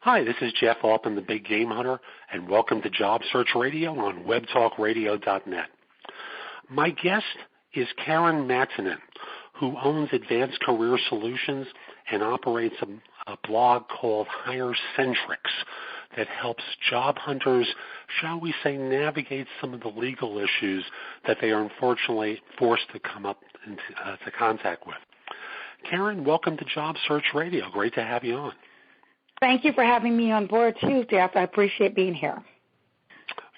Hi, this is Jeff Altman, the Big Game Hunter, and welcome to Job Search Radio on webtalkradio.net. My guest is Karen Mattonen, who owns Advanced Career Solutions and operates a blog called HireCentrics that helps job hunters, shall we say, navigate some of the legal issues that they are unfortunately forced to come up into contact with. Karen, welcome to Job Search Radio. Great to have you on. Thank you for having me on board too, Jeff. I appreciate being here.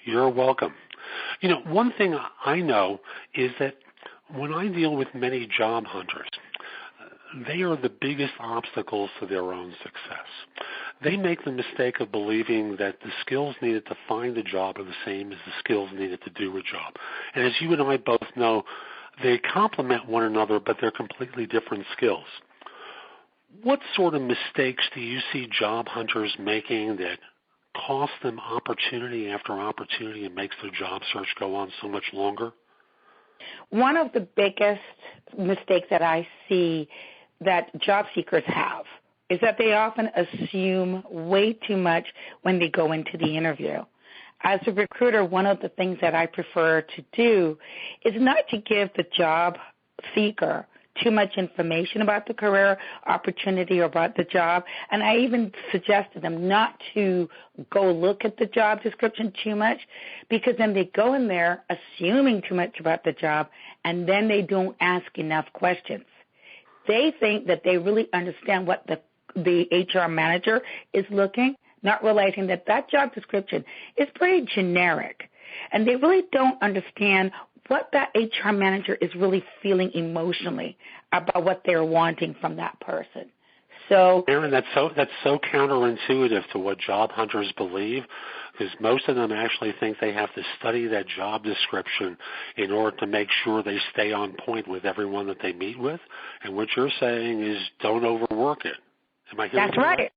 You're welcome. You know, one thing I know is that when I deal with many job hunters, they are the biggest obstacles to their own success. They make the mistake of believing that the skills needed to find a job are the same as the skills needed to do a job. And as you and I both know, they complement one another, but they're completely different skills. What sort of mistakes do you see job hunters making that cost them opportunity after opportunity and makes their job search go on so much longer? One of the biggest mistakes that I see that job seekers have is that they often assume way too much when they go into the interview. As a recruiter, one of the things that I prefer to do is not to give the job seeker too much information about the career opportunity or about the job. And I even suggest to them not to go look at the job description too much, because then they go in there assuming too much about the job, and then they don't ask enough questions. They think that they really understand what the HR manager is looking, not realizing that that job description is pretty generic. And they really don't understand what that HR manager is really feeling emotionally about what they're wanting from that person. So, Aaron, that's so counterintuitive to what job hunters believe, because most of them actually think they have to study that job description in order to make sure they stay on point with everyone that they meet with. And what you're saying is don't overwork it. Am I hearing That's right.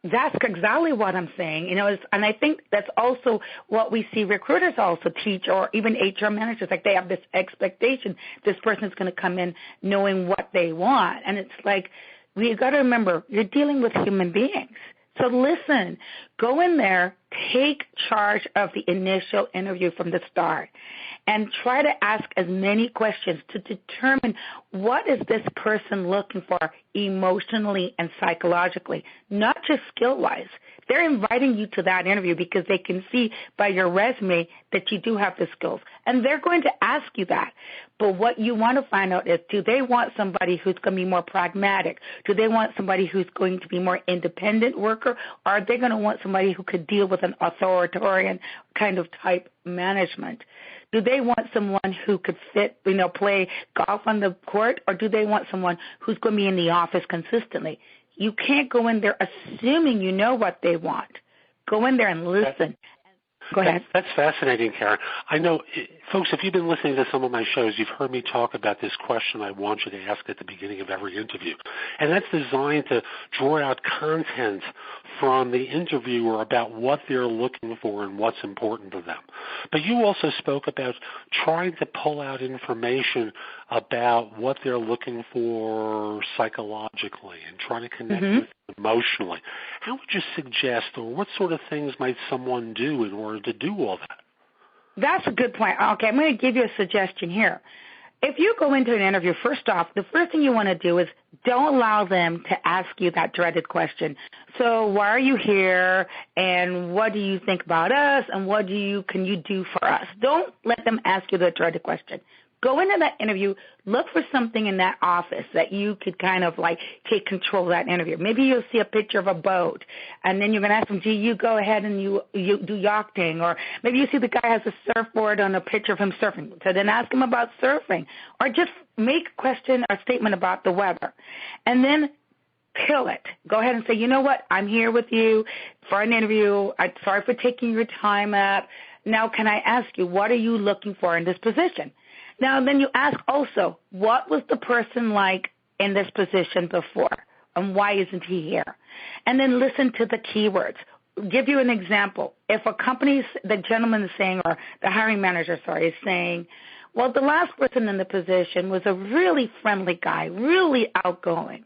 That's exactly what I'm saying, and I think that's also what we see recruiters also teach, or even HR managers, like they have this expectation this person is going to come in knowing what they want, and it's like, we got to remember, you're dealing with human beings. So listen, go in there, take charge of the initial interview from the start, and try to ask as many questions to determine what is this person looking for emotionally and psychologically, not just skill-wise. They're inviting you to that interview because they can see by your resume that you do have the skills, and they're going to ask you that. But what you want to find out is, do they want somebody who's going to be more pragmatic? Do they want somebody who's going to be more independent worker? Or are they going to want somebody who could deal with an authoritarian kind of type management? Do they want someone who could play golf on the court, or do they want someone who's going to be in the office consistently? You can't go in there assuming you know what they want. Go in there and listen. Go ahead. That's fascinating, Karen. I know, folks, if you've been listening to some of my shows, you've heard me talk about this question I want you to ask at the beginning of every interview. And that's designed to draw out content from the interviewer about what they're looking for and what's important to them. But you also spoke about trying to pull out information about what they're looking for psychologically and trying to connect with them emotionally. How would you suggest, or what sort of things might someone do in order to do all that? That's a good point. Okay, I'm going to give you a suggestion here. If you go into an interview, first off, the first thing you want to do is don't allow them to ask you that dreaded question. So why are you here, and what do you think about us, and what can you do for us? Don't let them ask you the dreaded question. Go into that interview, look for something in that office that you could kind of like take control of that interview. Maybe you'll see a picture of a boat, and then you're going to ask them, gee, you go ahead and you do yachting. Or maybe you see the guy has a surfboard on a picture of him surfing. So then ask him about surfing. Or just make a question or statement about the weather. And then kill it. Go ahead and say, you know what, I'm here with you for an interview. I'm sorry for taking your time up. Now can I ask you, what are you looking for in this position? Now, then you ask also, what was the person like in this position before, and why isn't he here? And then listen to the keywords. Give you an example. If a company, the gentleman is saying, or the hiring manager, is saying, well, the last person in the position was a really friendly guy, really outgoing.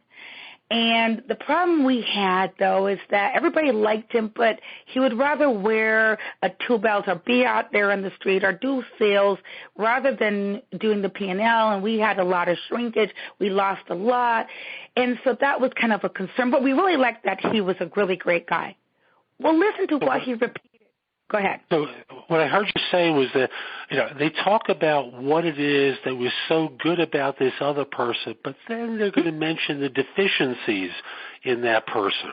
And the problem we had, though, is that everybody liked him, but he would rather wear a tool belt or be out there in the street or do sales rather than doing the P&L. And we had a lot of shrinkage. We lost a lot. And so that was kind of a concern. But we really liked that he was a really great guy. Well, listen to what he repeated. Go ahead. So what I heard you say was that, they talk about what it is that was so good about this other person, but then they're going to mention the deficiencies in that person.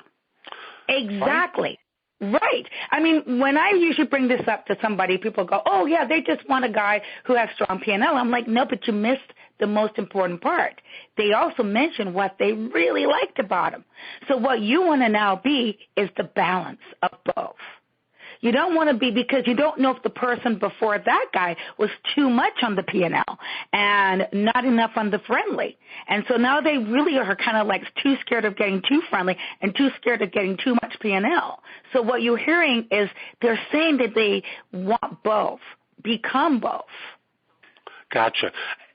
Exactly. Right. I mean, when I usually bring this up to somebody, people go, oh, yeah, they just want a guy who has strong P&L. I'm like, no, but you missed the most important part. They also mentioned what they really liked about him. So what you want to now be is the balance of both. You don't want to be, because you don't know if the person before that guy was too much on the P&L and not enough on the friendly. And so now they really are kind of like too scared of getting too friendly and too scared of getting too much P&L. So what you're hearing is they're saying that they want both, become both. Gotcha.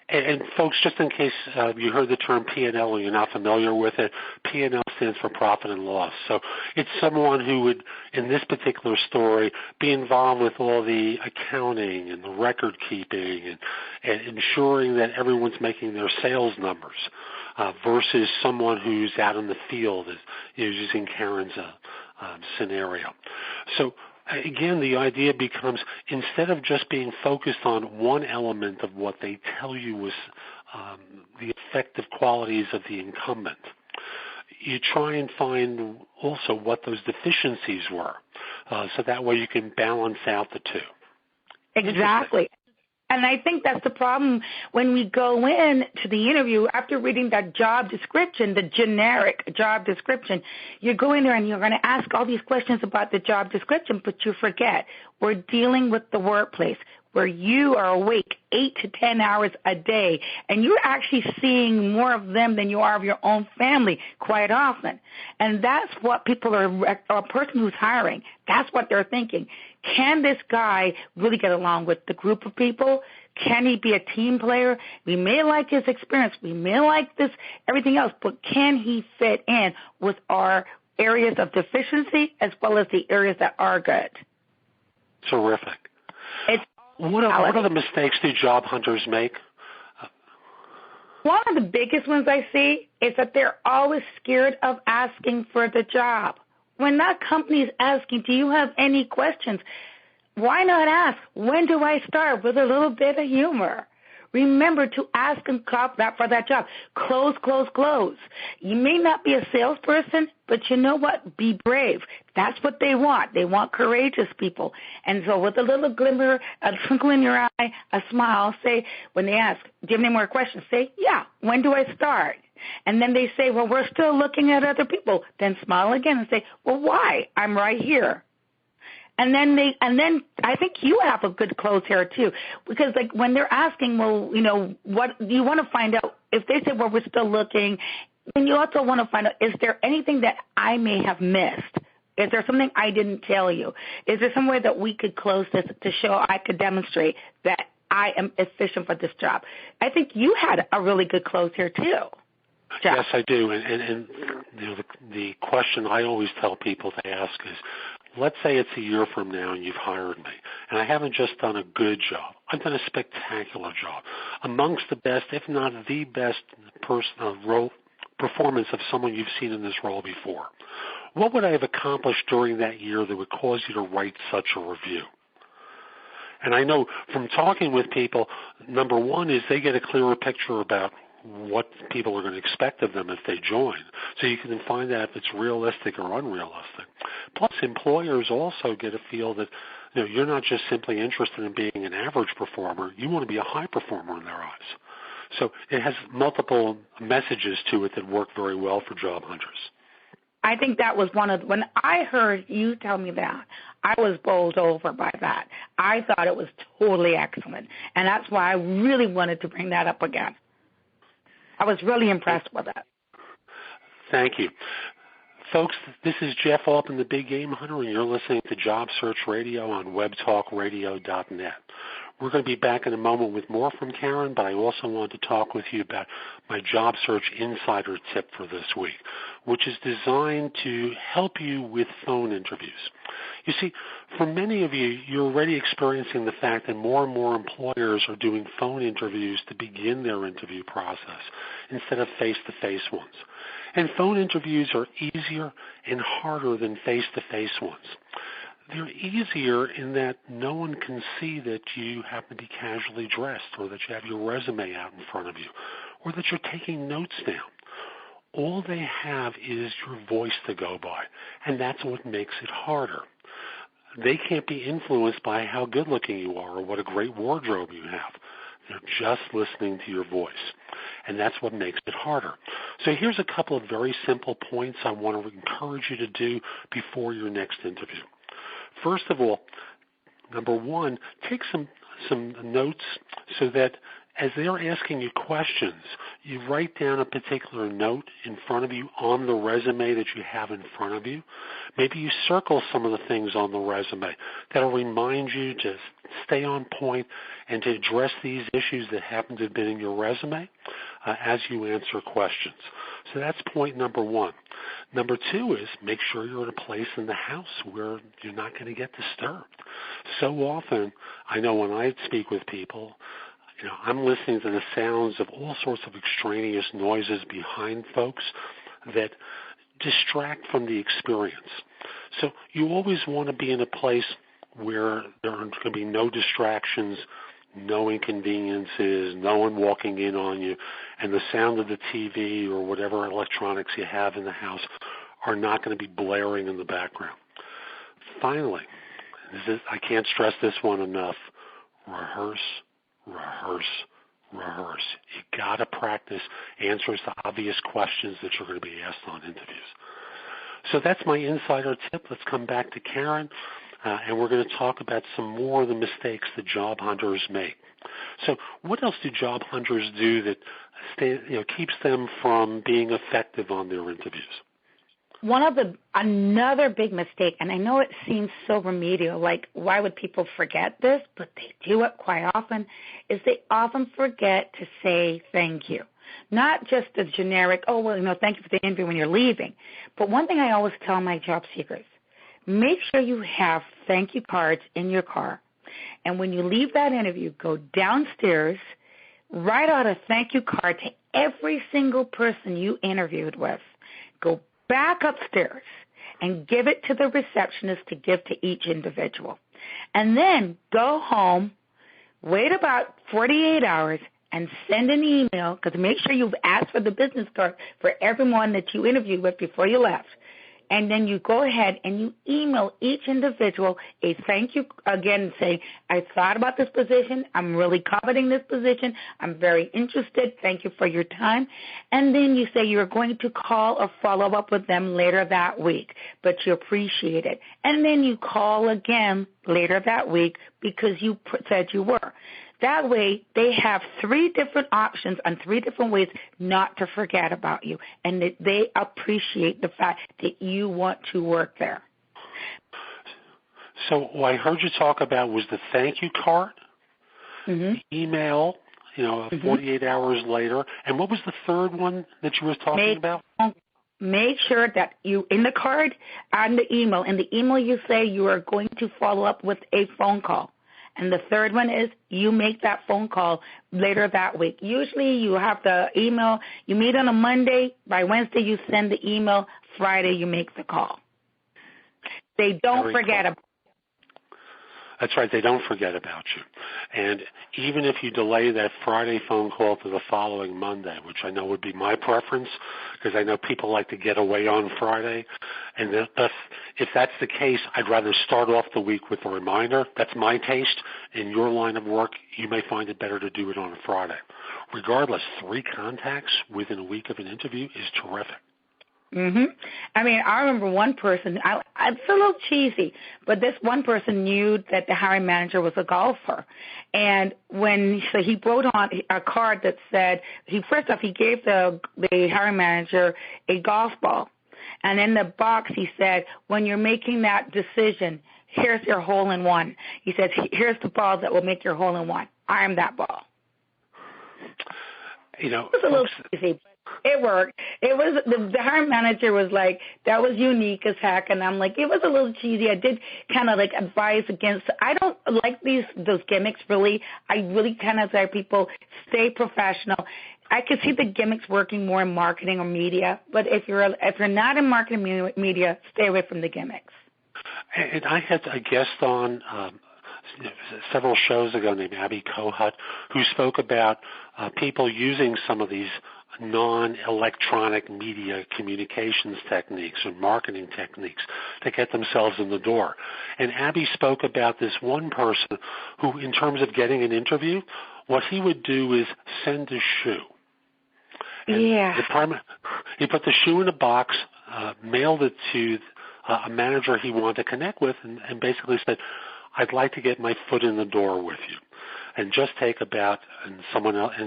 And folks, just in case you heard the term P&L and you're not familiar with it, P&L stands for profit and loss. So it's someone who would, in this particular story, be involved with all the accounting and the record keeping and ensuring that everyone's making their sales numbers versus someone who's out in the field, using Karen's scenario. So again, the idea becomes, instead of just being focused on one element of what they tell you was the effective qualities of the incumbent, you try and find also what those deficiencies were, so that way you can balance out the two. Exactly. And I think that's the problem when we go in to the interview after reading that job description, the generic job description. You go in there and you're going to ask all these questions about the job description, but you forget we're dealing with the workplace where you are awake 8 to 10 hours a day, and you're actually seeing more of them than you are of your own family quite often. And that's what people are, a person who's hiring, that's what they're thinking. Can this guy really get along with the group of people? Can he be a team player? We may like his experience. We may like this, everything else, but can he fit in with our areas of deficiency as well as the areas that are good? Terrific. What are the mistakes do job hunters make? One of the biggest ones I see is that they're always scared of asking for the job. When that company is asking, do you have any questions? Why not ask, when do I start, with a little bit of humor? Remember to ask and for that job. Close, close, close. You may not be a salesperson, but you know what? Be brave. That's what they want. They want courageous people. And so with a little glimmer, a twinkle in your eye, a smile, say, when they ask, do you have any more questions? Say, yeah, when do I start? And then they say, well, we're still looking at other people. Then smile again and say, well, why? I'm right here. And then I think you have a good close here too, because like when they're asking, well, what you want to find out, if they say, well, we're still looking, then you also want to find out, is there anything that I may have missed? Is there something I didn't tell you? Is there some way that we could close this to show I could demonstrate that I am efficient for this job? I think you had a really good close here too. Jeff. Yes, I do. And the question I always tell people to ask is, let's say it's a year from now and you've hired me, and I haven't just done a good job. I've done a spectacular job, amongst the best, if not the best role performance of someone you've seen in this role before. What would I have accomplished during that year that would cause you to write such a review? And I know from talking with people, number one is they get a clearer picture about what people are going to expect of them if they join. So you can find out if it's realistic or unrealistic. Plus, employers also get a feel that you're not just simply interested in being an average performer. You want to be a high performer in their eyes. So it has multiple messages to it that work very well for job hunters. I think that was when I heard you tell me that, I was bowled over by that. I thought it was totally excellent, and that's why I really wanted to bring that up again. I was really impressed with that. Thank you. Folks, this is Jeff Altman, the Big Game Hunter, and you're listening to Job Search Radio on webtalkradio.net. We're going to be back in a moment with more from Karen, but I also want to talk with you about my job search insider tip for this week, which is designed to help you with phone interviews. You see, for many of you, you're already experiencing the fact that more and more employers are doing phone interviews to begin their interview process instead of face-to-face ones. And phone interviews are easier and harder than face-to-face ones. They're easier in that no one can see that you happen to be casually dressed or that you have your resume out in front of you or that you're taking notes down. All they have is your voice to go by, and that's what makes it harder. They can't be influenced by how good-looking you are or what a great wardrobe you have. They're just listening to your voice, and that's what makes it harder. So here's a couple of very simple points I want to encourage you to do before your next interview. First of all, number one, take some notes so that as they're asking you questions, you write down a particular note in front of you on the resume that you have in front of you. Maybe you circle some of the things on the resume that'll remind you to stay on point and to address these issues that happen to have been in your resume as you answer questions. So that's point number one. Number two is make sure you're in a place in the house where you're not going to get disturbed. So often, I know when I speak with people, I'm listening to the sounds of all sorts of extraneous noises behind folks that distract from the experience. So you always want to be in a place where there are going to be no distractions, no inconveniences, no one walking in on you, and the sound of the TV or whatever electronics you have in the house are not going to be blaring in the background. Finally, I can't stress this one enough, rehearse. You got to practice answers to obvious questions that you're going to be asked on interviews. So that's my insider tip. Let's come back to Karen, and we're going to talk about some more of the mistakes that job hunters make. So what else do job hunters do that keeps them from being effective on their interviews? Another big mistake, and I know it seems so remedial, like why would people forget this, but they do it quite often, is they often forget to say thank you. Not just the generic, thank you for the interview when you're leaving. But one thing I always tell my job seekers, make sure you have thank you cards in your car. And when you leave that interview, go downstairs, write out a thank you card to every single person you interviewed with. Go back upstairs and give it to the receptionist to give to each individual. And then go home, wait about 48 hours, and send an email, because make sure you've asked for the business card for everyone that you interviewed with before you left. And then you go ahead and you email each individual a thank you again, saying, I thought about this position. I'm really coveting this position. I'm very interested. Thank you for your time. And then you say you're going to call or follow up with them later that week, but you appreciate it. And then you call again later that week because you said you were. That way, they have 3 different options and 3 different ways not to forget about you, and that they appreciate the fact that you want to work there. So what I heard you talk about was the thank you card, the email, 48 hours later, and what was the third one that you were talking about? Make sure that you, in the card and the email, you say you are going to follow up with a phone call. And the third one is you make that phone call later that week. Usually you have the email, you meet on a Monday, by Wednesday you send the email, Friday you make the call. They don't forget about you. That's right, they don't forget about you. And even if you delay that Friday phone call to the following Monday, which I know would be my preference, because I know people like to get away on Friday, and if that's the case, I'd rather start off the week with a reminder. That's my taste. In your line of work, you may find it better to do it on a Friday. Regardless, 3 contacts within a week of an interview is terrific. I mean, I remember one person, it's a little cheesy, but this one person knew that the hiring manager was a golfer. And so he wrote on a card that said, he gave the hiring manager a golf ball. And in the box he said, when you're making that decision, here's your hole-in-one. He says, here's the ball that will make your hole-in-one. I am that ball. You know, it was a little crazy. It worked. It was the hiring manager was like, that was unique as heck, and I'm like, it was a little cheesy. I did kind of like advise against. I don't like those gimmicks really. I really kind of say people stay professional. I could see the gimmicks working more in marketing or media, but if you're not in marketing media, stay away from the gimmicks. And I had a guest on several shows ago named Abby Kohut, who spoke about people using some of these non-electronic media communications techniques or marketing techniques to get themselves in the door. And Abby spoke about this one person who, in terms of getting an interview, what he would do is send a shoe. And he put the shoe in a box, mailed it to a manager he wanted to connect with, and basically said, I'd like to get my foot in the door with you. And just take about, and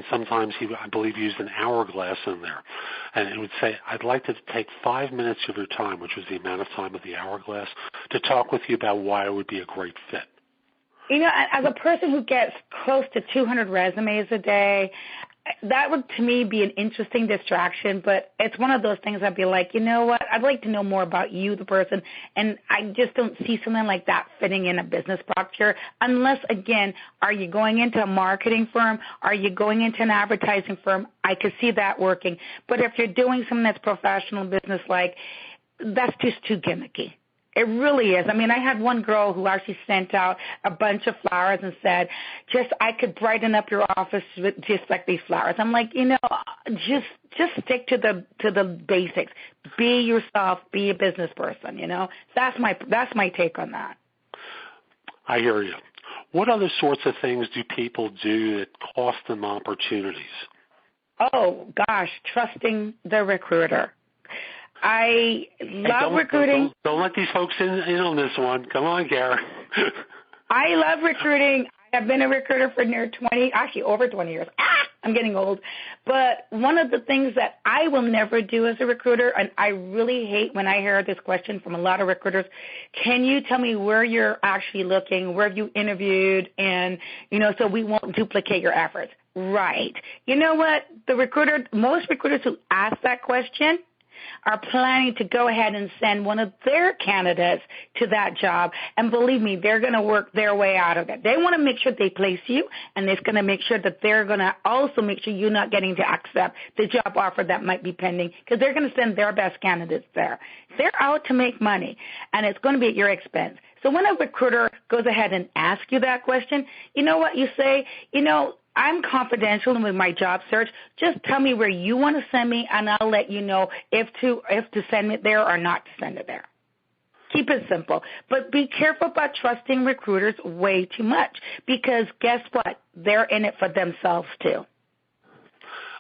sometimes he, I believe, used an hourglass in there. And it would say, I'd like to take 5 minutes of your time, which was the amount of time of the hourglass, to talk with you about why it would be a great fit. You know, as a person who gets close to 200 resumes a day, that would, to me, be an interesting distraction, but it's one of those things I'd be like, you know what, I'd like to know more about you, the person, and I just don't see something like that fitting in a business structure unless, again, are you going into a marketing firm? Are you going into an advertising firm? I could see that working. But if you're doing something that's professional business-like, that's just too gimmicky. It really is. I mean, I had one girl who actually sent out a bunch of flowers and said, I could brighten up your office with just like these flowers. I'm like, you know, just stick to the basics. Be yourself. Be a business person. You know, that's my take on that. I hear you. What other sorts of things do people do that cost them opportunities? Oh gosh, trusting the recruiter. I love recruiting. Don't let these folks in on this one. Come on, Karen. I love recruiting. I have been a recruiter for over 20 years. I'm getting old. But one of the things that I will never do as a recruiter, and I really hate when I hear this question from a lot of recruiters, can you tell me where you're actually looking, where you interviewed, and, you know, so we won't duplicate your efforts. Right. You know what? Most recruiters who ask that question are planning to go ahead and send one of their candidates to that job. And believe me, they're going to work their way out of it. They want to make sure they place you, and it's going to make sure that they're going to also make sure you're not getting to accept the job offer that might be pending, because they're going to send their best candidates there. They're out to make money, and it's going to be at your expense. So when a recruiter goes ahead and asks you that question, you know what you say? You know, I'm confidential with my job search. Just tell me where you want to send me, and I'll let you know if to send it there or not to send it there. Keep it simple. But be careful about trusting recruiters way too much, because guess what? They're in it for themselves too.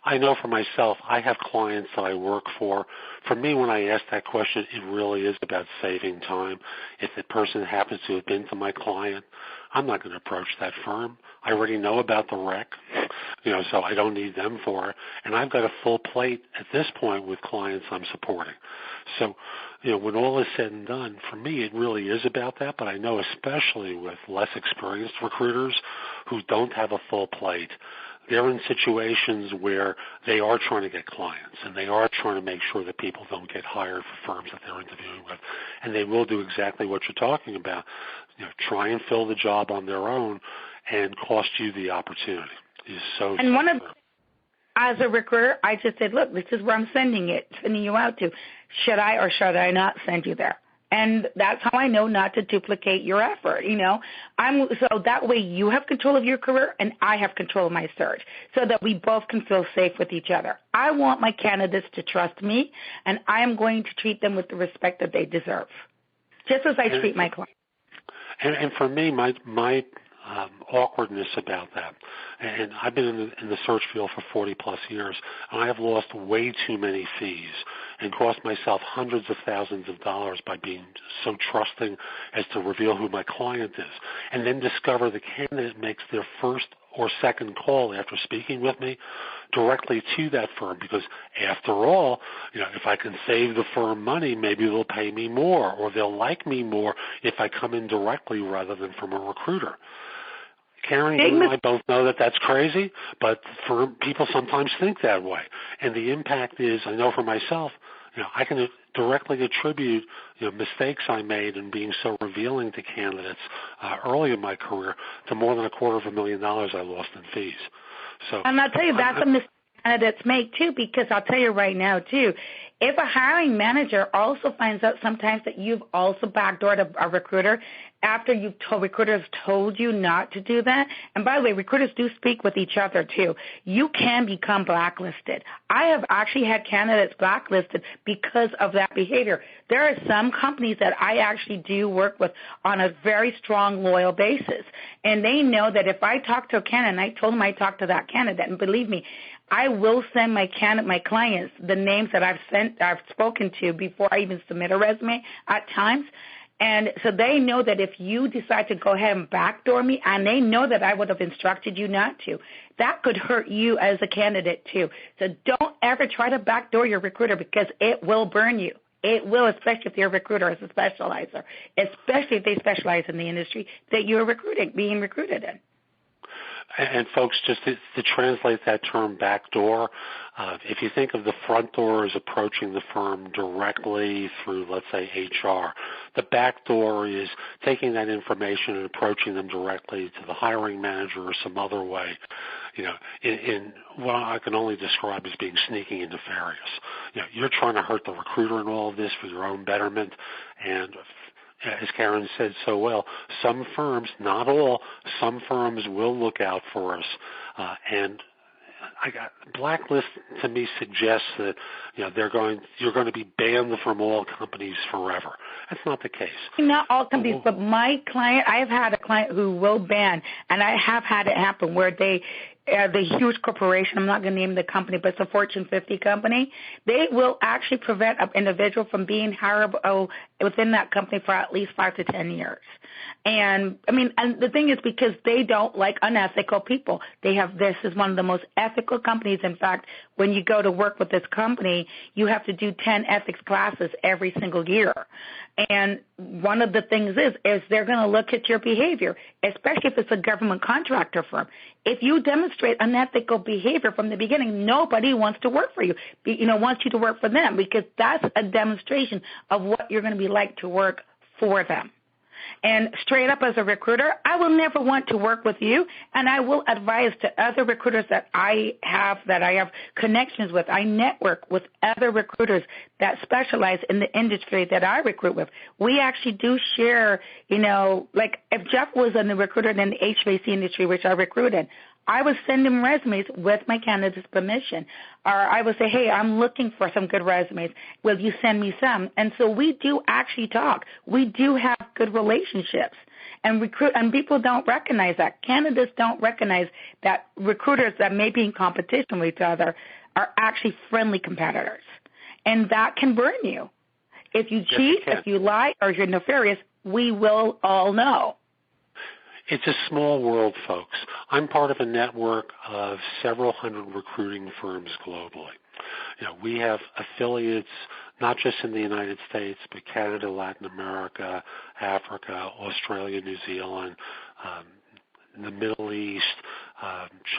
I know for myself, I have clients that I work for. For me, when I ask that question, it really is about saving time. If the person happens to have been to my client, I'm not going to approach that firm. I already know about the rec, you know, so I don't need them for it. And I've got a full plate at this point with clients I'm supporting. So, you know, when all is said and done, for me, it really is about that. But I know especially with less experienced recruiters who don't have a full plate, they're in situations where they are trying to get clients, and they are trying to make sure that people don't get hired for firms that they're interviewing with, and they will do exactly what you're talking about. You know, try and fill the job on their own and cost you the opportunity. As a recruiter, I just said, look, this is where I'm sending you out to. Should I or should I not send you there? And that's how I know not to duplicate your effort, you know. So that way you have control of your career and I have control of my search, so that we both can feel safe with each other. I want my candidates to trust me, and I am going to treat them with the respect that they deserve, just as I treat my clients. And for me, my awkwardness about that, and I've been in the search field for 40-plus years, and I have lost way too many fees and cost myself hundreds of thousands of dollars by being so trusting as to reveal who my client is, and then discover the candidate makes their first or second call after speaking with me directly to that firm, because after all, if I can save the firm money, maybe they'll pay me more, or they'll like me more if I come in directly rather than from a recruiter. Karen, you and I both know that that's crazy, but people sometimes think that way. And the impact is, I know for myself, I can directly attribute mistakes I made in being so revealing to candidates early in my career to more than $250,000 I lost in fees. So, and I'll tell you, that's a mistake candidates make too, because I'll tell you right now too, if a hiring manager also finds out sometimes that you've also backdoored a recruiter after recruiters told you not to do that, and by the way, recruiters do speak with each other too, you can become blacklisted. I have actually had candidates blacklisted because of that behavior. There are some companies that I actually do work with on a very strong, loyal basis, and they know that if I talk to a candidate, and I told them I talked to that candidate, and believe me, I will send my clients the names that I've spoken to before I even submit a resume at times. And so they know that if you decide to go ahead and backdoor me, and they know that I would have instructed you not to, that could hurt you as a candidate too. So don't ever try to backdoor your recruiter, because it will burn you. It will, especially if your recruiter is a specializer, especially if they specialize in the industry that you're being recruited in. And folks, just to translate that term backdoor, if you think of the front door as approaching the firm directly through, let's say, HR, the back door is taking that information and approaching them directly to the hiring manager or some other way, in what I can only describe as being sneaky and nefarious. You're trying to hurt the recruiter in all of this for your own betterment, and as Karen said so well, some firms, not all, some firms will look out for us. And blacklist to me suggests that you're going to be banned from all companies forever. That's not the case. Not all companies, but my client, I've had a client who will ban, and I have had it happen where the huge corporation, I'm not going to name the company, but it's a Fortune 50 company, they will actually prevent an individual from being hireable within that company for at least 5 to 10 years. And the thing is, because they don't like unethical people. This is one of the most ethical companies. In fact, when you go to work with this company, you have to do 10 ethics classes every single year. And one of the things is they're going to look at your behavior, especially if it's a government contractor firm. If you demonstrate unethical behavior from the beginning, nobody wants to work for you, wants you to work for them, because that's a demonstration of what you're going to be like to work for them. And straight up as a recruiter, I will never want to work with you, and I will advise to other recruiters that I have connections with. I network with other recruiters that specialize in the industry that I recruit with. We actually do share, like if Jeff was in the recruiter in the HVAC industry, which I recruited, I would send him resumes with my candidate's permission. Or I would say, hey, I'm looking for some good resumes. Will you send me some? And so we do actually talk. We do have good relationships. And people don't recognize that. Candidates don't recognize that recruiters that may be in competition with each other are actually friendly competitors. And that can burn you. If you cheat, if you lie, or you're nefarious, we will all know. It's a small world, folks. I'm part of a network of several hundred recruiting firms globally. We have affiliates not just in the United States, but Canada, Latin America, Africa, Australia, New Zealand, the Middle East,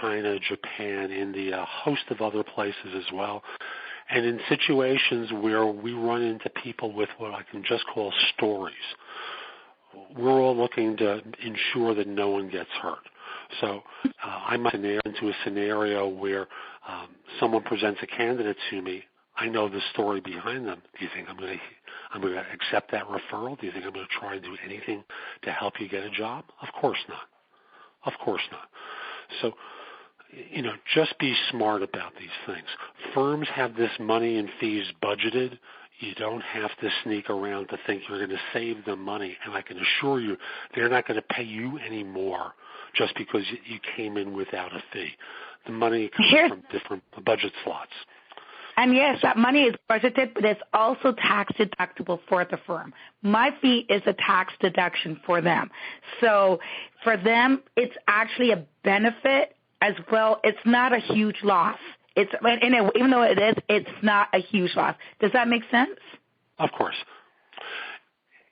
China, Japan, India, a host of other places as well. And in situations where we run into people with what I can just call stories, we're all looking to ensure that no one gets hurt. So I might enter into a scenario where someone presents a candidate to me. I know the story behind them. Do you think I'm going to accept that referral? Do you think I'm going to try and do anything to help you get a job? Of course not. Of course not. So, just be smart about these things. Firms have this money and fees budgeted. You don't have to sneak around to think you're going to save them money. And I can assure you, they're not going to pay you any more just because you came in without a fee. The money comes from different budget slots. And yes, that money is budgeted, but it's also tax deductible for the firm. My fee is a tax deduction for them. So for them, it's actually a benefit as well. It's not a huge loss. Even though it is, it's not a huge loss. Does that make sense? Of course.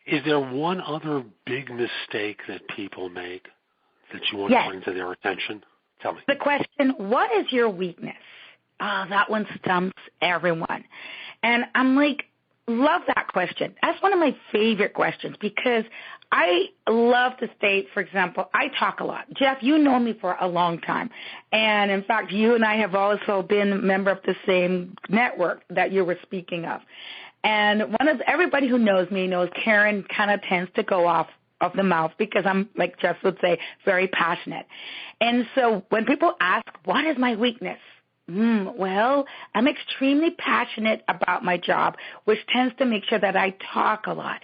Is there one other big mistake that people make that you want to bring to their attention? Tell me. The question, what is your weakness? Oh, that one stumps everyone. And I'm like, love that question. That's one of my favorite questions because I love to state, for example, I talk a lot. Jeff, you know me for a long time. And, in fact, you and I have also been a member of the same network that you were speaking of. And everybody who knows me knows Karen kind of tends to go off of the mouth because I'm, like Jeff would say, very passionate. And so when people ask, what is my weakness? Well, I'm extremely passionate about my job, which tends to make sure that I talk a lot.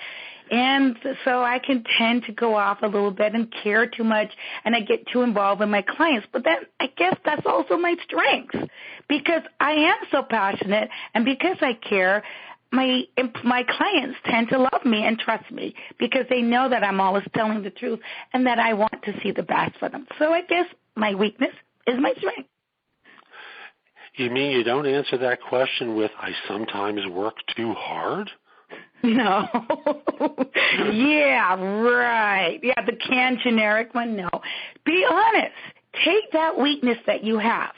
And so I can tend to go off a little bit and care too much, and I get too involved in my clients. But then I guess that's also my strength because I am so passionate, and because I care, my clients tend to love me and trust me because they know that I'm always telling the truth and that I want to see the best for them. So I guess my weakness is my strength. You mean you don't answer that question with, I sometimes work too hard? No. Yeah, right. Yeah, the canned generic one, no. Be honest. Take that weakness that you have,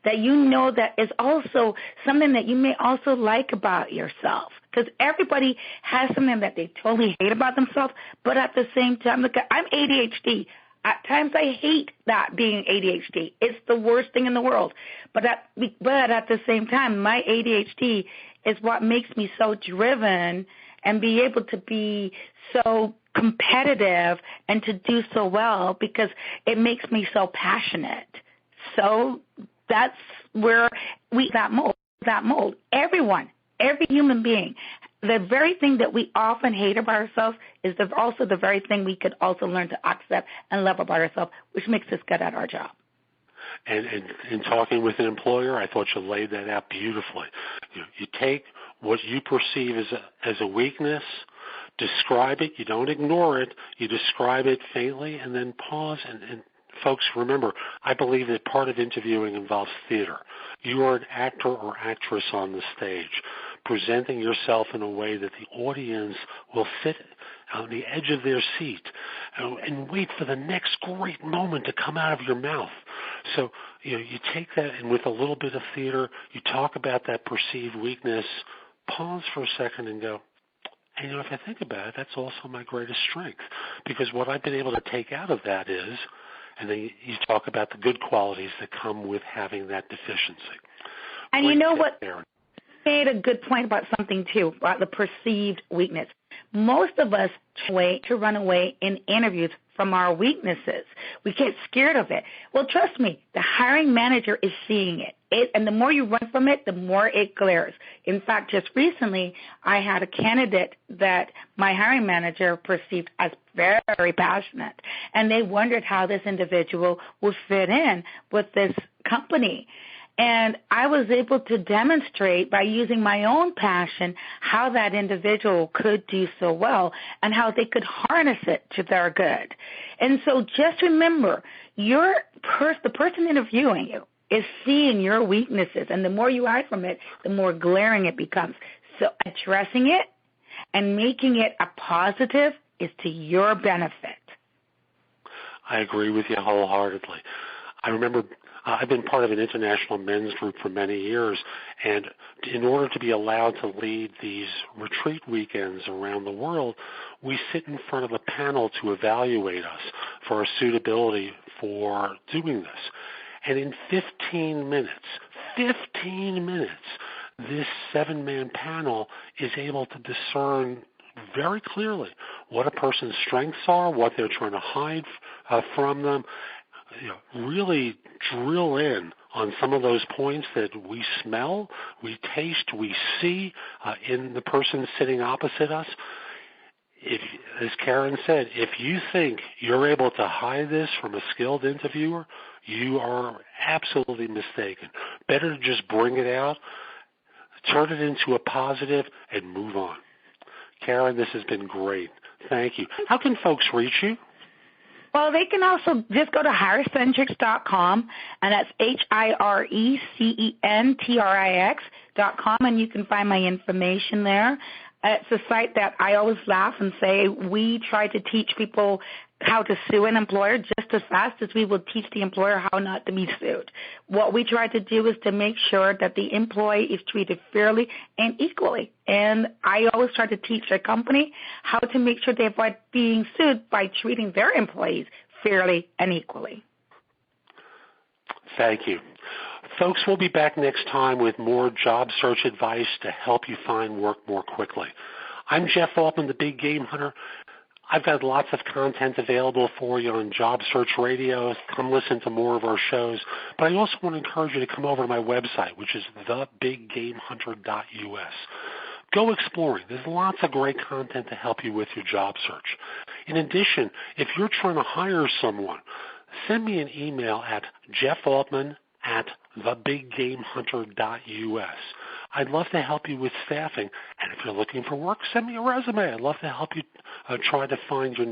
that you know that is also something that you may also like about yourself. Because everybody has something that they totally hate about themselves, but at the same time, look, I'm ADHD. At times I hate that being ADHD. It's the worst thing in the world. But at the same time, my ADHD is what makes me so driven and be able to be so competitive and to do so well because it makes me so passionate. So that's where that mold. Everyone, every human being, the very thing that we often hate about ourselves is also the very thing we could also learn to accept and love about ourselves, which makes us good at our job. And in talking with an employer, I thought you laid that out beautifully. You take what you perceive as a weakness, describe it. You don't ignore it. You describe it faintly, and then pause. And folks, remember, I believe that part of interviewing involves theater. You are an actor or actress on the stage, presenting yourself in a way that the audience will sit on the edge of their seat and wait for the next great moment to come out of your mouth. So you take that, and with a little bit of theater, you talk about that perceived weakness, pause for a second and go, and if I think about it, that's also my greatest strength, because what I've been able to take out of that is, and then you talk about the good qualities that come with having that deficiency. And you know what? You made a good point about something, too, about the perceived weakness. Most of us run away in interviews from our weaknesses. We get scared of it. Well, trust me, the hiring manager is seeing it. And the more you run from it, the more it glares. In fact, just recently, I had a candidate that my hiring manager perceived as very passionate, and they wondered how this individual would fit in with this company. And I was able to demonstrate by using my own passion how that individual could do so well and how they could harness it to their good. And so just remember, the person interviewing you is seeing your weaknesses, and the more you hide from it, the more glaring it becomes. So addressing it and making it a positive is to your benefit. I agree with you wholeheartedly. I remember I've been part of an international men's group for many years, and in order to be allowed to lead these retreat weekends around the world, we sit in front of a panel to evaluate us for our suitability for doing this. And in 15 minutes, this 7-man panel is able to discern very clearly what a person's strengths are, what they're trying to hide from them, really drill in on some of those points that we smell, we taste, we see in the person sitting opposite us. As Karen said, if you think you're able to hide this from a skilled interviewer, you are absolutely mistaken. Better to just bring it out, turn it into a positive, and move on. Karen, this has been great. Thank you. How can folks reach you? Well, they can also just go to hirecentrics.com, and that's HIRECENTRIX.com, and you can find my information there. It's a site that I always laugh and say we try to teach people how to sue an employer just as fast as we will teach the employer how not to be sued. What we try to do is to make sure that the employee is treated fairly and equally. And I always try to teach a company how to make sure they avoid being sued by treating their employees fairly and equally. Thank you. Folks, we'll be back next time with more job search advice to help you find work more quickly. I'm Jeff Altman, the Big Game Hunter. I've got lots of content available for you on Job Search Radio. Come listen to more of our shows. But I also want to encourage you to come over to my website, which is thebiggamehunter.us. Go exploring. There's lots of great content to help you with your job search. In addition, if you're trying to hire someone, send me an email at jeffaltman@thebiggamehunter.us. I'd love to help you with staffing, and if you're looking for work, send me a resume. I'd love to help you try to find your next